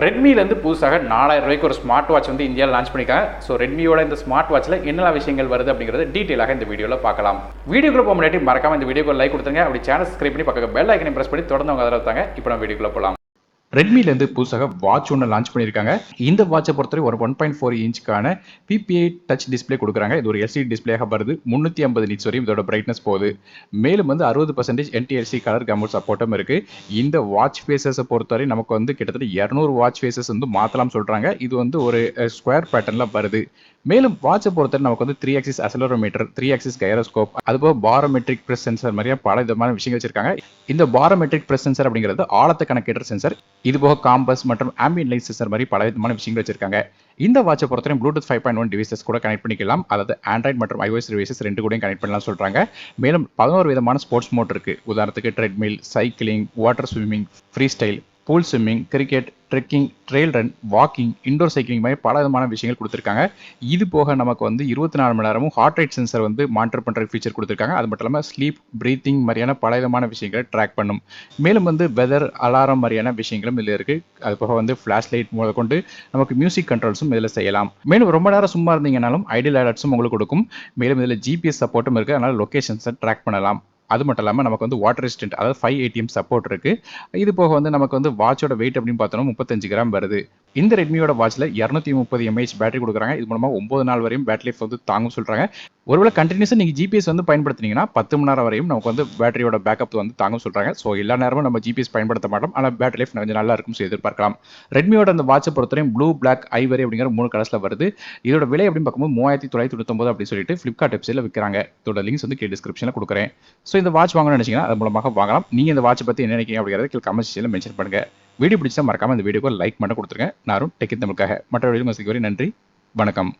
ரெட்மிலேருந்து புதுசாக 4000 ரூபாய்க்கு ஒரு ஸ்மார்ட் வாட்ச் வந்து இந்தியாவில் லான்ச் பண்ணியிருக்காங்க. ஸோ ரெட்மியோட இந்த ஸ்மார்ட் வாட்சில் என்னெல்லாம் விஷயங்கள் வருது அப்படிங்கிறத டீட்டெயிலாக இந்த வீடியோவில் பார்க்கலாம். வீடியோக்குள்ள போக முன்னாடி மறக்காம இந்த வீடியோக்கு லைக் கொடுத்துருங்க. அப்படி சேனல் சப்ஸ்கிரைப் பண்ணி பக்கத்தில் பெல் ஐக்கனை பிரஸ் பண்ணி தொடர்ந்து அவங்க அதில் தாங்க. இப்போ நம்ம வீடியோக்குள்ள போகலாம். ரெட்மிலேருந்து புதுசாக வாட்ச் ஒன்று லான்ச் பண்ணியிருக்காங்க. இந்த வாட்சை பொறுத்தவரை ஒரு 1.4 இன்ச்சுக்கான PPI டச் டிஸ்பிளே கொடுக்குறாங்க. இது ஒரு LCD டிஸ்பிளேயாக வருது. 350 நிட்ஸ் வரையும் இதோட பிரைட்னஸ் போகுது. மேலும் வந்து 60% NTSC கலர் கம்ஃபர்ட் சப்போர்ட்டும் இருக்கு. இந்த வாட்ச் ஃபேஸஸை பொறுத்தவரை நமக்கு வந்து கிட்டத்தட்ட 200 வாட்ச் ஃபேஸஸ் வந்து மாற்றலாம் சொல்றாங்க. இது வந்து ஒரு ஸ்கொயர் பேட்டர்னில் வருது. மேலும் வாட்சை பொறுத்தவரை நமக்கு வந்து 3 ஆக்சிஸ் அசலரோமீட்டர், 3 ஆக்சிஸ் கைரோஸ்கோப், அதுபோக பாரோமெட்ரிக் பிரஸ் சென்சர் மாதிரியா பல விதமான விஷயங்கள் வச்சிருக்காங்க. இந்த பாரோமெட்ரிக் பிரஸ் சென்சர் அப்படிங்கிறது ஆழத்தை கணக்கிடுற சென்சர். இது போக காம்பஸ் மற்றும் ஆம்பியன்ட் லைட் சென்சர் மாதிரி பல விதமான விஷயங்கள் வச்சிருக்காங்க. இந்த வாட்சை பொறுத்தவரை ப்ளூடூத் 5.1 டிவைசஸ் கூட கனெக்ட் பண்ணிக்கலாம். அதாவது ஆண்ட்ராய்டு மற்றும் iOS டிவைசஸ் ரெண்டு கூட கனெக்ட் பண்ணலாம் சொல்றாங்க. மேலும் 11 விதமான ஸ்போர்ட்ஸ் மோட் இருக்கு. உதாரணத்துக்கு treadmill, cycling, water swimming, freestyle, pool swimming, cricket, trekking, trail run, walking, indoor cycling மாதிரி பல விதமான விஷயங்கள் கொடுத்துருக்காங்க. இது போக நமக்கு வந்து 24 மணி நேரமும் ஹார்ட் ரேட் சென்சர் வந்து மானிட்டர் பண்ணுற ஃபீச்சர் கொடுத்துருக்காங்க. அது மட்டும் இல்லாமல் ஸ்லீப், பிரீத்திங் மாதிரியான பல விதமான விஷயங்களை ட்ராக் பண்ணும். மேலும் வந்து வெதர், அலாரம் மாதிரியான விஷயங்களும் இதில் இருக்குது. அது போக வந்து ஃப்ளாஷ் லைட் முதல் கொண்டு நமக்கு மியூசிக் கண்ட்ரோல்ஸும் இதில் செய்யலாம். மேலும் ரொம்ப நேரம் சும்மா இருந்தீங்கன்னாலும் ஐடியல் அலர்ட்ஸும் உங்களுக்கு கொடுக்கும். மேலும் இதில் GPS சப்போர்ட்டும் இருக்குது. அதனால் லொக்கேஷன்ஸை ட்ராக் பண்ணலாம். அது மட்டும் இல்லாமல் நமக்கு வந்து வாட்டர் ரெசிஸ்டன்ட், அதாவது 5 ATM சப்போர்ட் இருக்கு. இது போக வந்து நமக்கு வந்து வாட்சோட வெயிட் அப்படின்னு பார்த்தோம்னா 35 கிராம் வருது. இந்த ரெட்மியோட வாட்ச்ல 230 mAh பேட்டரி கொடுக்குறாங்க. இது மூலமா 9 நாள் வரையும் பேட்டரி லைஃப் வந்து தாங்கும் சொல்றாங்க. ஒருவேளை கண்டினியூஸா நீங்க GPS வந்து பயன்படுத்தினீங்கன்னா 10 மணி நேரம் வரையும் நமக்கு வந்து பேட்டரியோட பேக்கப் வந்து தாங்கும் சொல்றாங்க. ஸோ எல்லா நேரமும் நம்ம GPS பயன்படுத்த மாட்டோம், ஆனால் பேட்டரி லைஃப் கொஞ்சம் நல்லா இருக்கும் எதிர்பார்க்கலாம். ரெட்மியோட அந்த வாட்சை பொறுத்தவரையும் ப்ளூ, பிளாக், ஐவரி அப்படிங்கிற 3 கலர்ஸ்ல வருது. இதோட விலை அப்படின்னு பார்க்கும்போது 3999 அப்படின்னு சொல்லிட்டு ஃபிளிப்கார்ட் வெப்சைட்ல விற்கிறாங்க. இதோட லிங்க்ஸ் வந்து டிஸ்கிரிப்ஷன்ல கொடுக்குறேன். ஸோ இந்த வாட்ச் வாங்கணும்னு நினைச்சீங்கன்னா அது மூலமாக வாங்கலாம். நீங்க இந்த வாட்சை பத்தி என்ன நினைக்கிறீங்க அப்படிங்கிறத கீழே கமெண்ட் செக்ஷன்ல மென்ஷன் பண்ணுங்க. வீடியோ பிடிச்சா மறக்காம இந்த வீடியோக்கு லைக் மட்டும் கொடுத்துருங்க. நானும் டெக் தமிழுக்காக மற்ற வீடியோ நன்றி, வணக்கம்.